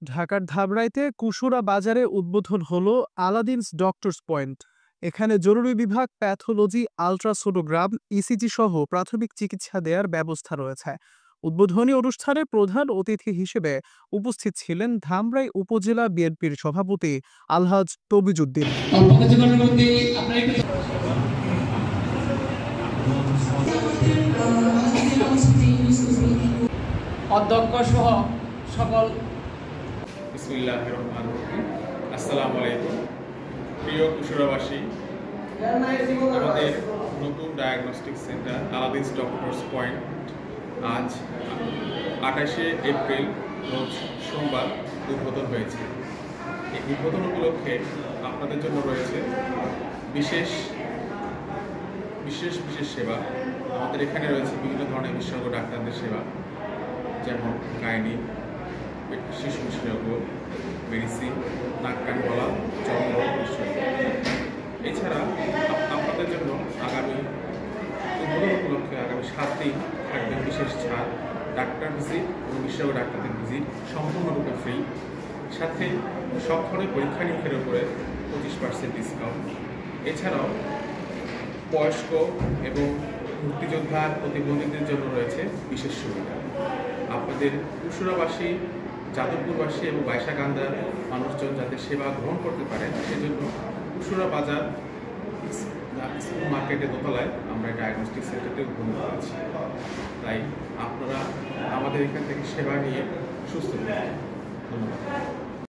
ঢাকার ধামরাইতে কুশরা বাজারে উদ্বোধন হলো আলাদিনস ডক্টরস পয়েন্ট। এখানে জরুরি বিভাগ, প্যাথোলজি, আলট্রাসোনোগ্রাম, ইসিজি সহ প্রাথমিক চিকিৎসা দেওয়ার ব্যবস্থা রয়েছে। উদ্বোধনী অনুষ্ঠানে প্রধান অতিথি হিসেবে উপস্থিত ছিলেন ধামরাই উপজেলা বিএনপির সভাপতি আলহাজ তবিজউদ্দিন। অধ্যক্ষ সহ সকল। বিসমিল্লাহির রহমানির রহিম। আসসালামু আলাইকুম প্রিয় কুশরাবাসী। আমাদের নতুন ডায়াগনস্টিক সেন্টার আলাদিনস ডক্টরস পয়েন্ট আজ 28শে এপ্রিল রোজ সোমবার উদ্বোধন হয়েছে। এই উদ্বোধন উপলক্ষে আপনাদের জন্য রয়েছে বিশেষ বিশেষ বিশেষ সেবা। আমাদের এখানে রয়েছে বিভিন্ন ধরনের বিশেষজ্ঞ ডাক্তারদের সেবা, যেমন গাইনি, শিশু বিশেষজ্ঞ, মেডিসিন, নাক কান গলা, চর্মরোগ বিশেষজ্ঞ। এছাড়া আপনাদের জন্য আগামী উদ্বোধন উপলক্ষে আগামী 7 দিন থাকবে বিশেষ ছাড়, ডাক্তার ভিজিট এবং বিশেষজ্ঞ ডাক্তারদের ভিজিট সম্পূর্ণরূপে ফ্রি, সাথে সব ধরনের পরীক্ষা নিরীক্ষার উপরে 25% ডিসকাউন্ট। এছাড়াও বয়স্ক এবং মুক্তিযোদ্ধা প্রতিবন্ধীদের জন্য রয়েছে বিশেষ সুবিধা। আপনাদের কুশরাবাসী, যাদবপুরবাসী এবং বাইশাকান্দার মানুষজন যাতে সেবা গ্রহণ করতে পারে সেজন্য কুশরা বাজার স্কুল মার্কেটের দোতলায় আমরা ডায়াগনস্টিক সেন্টারটি উদ্বোধন করেছি। তাই আপনারা আমাদের এখান থেকে সেবা নিয়ে সুস্থ থাকুন। ধন্যবাদ।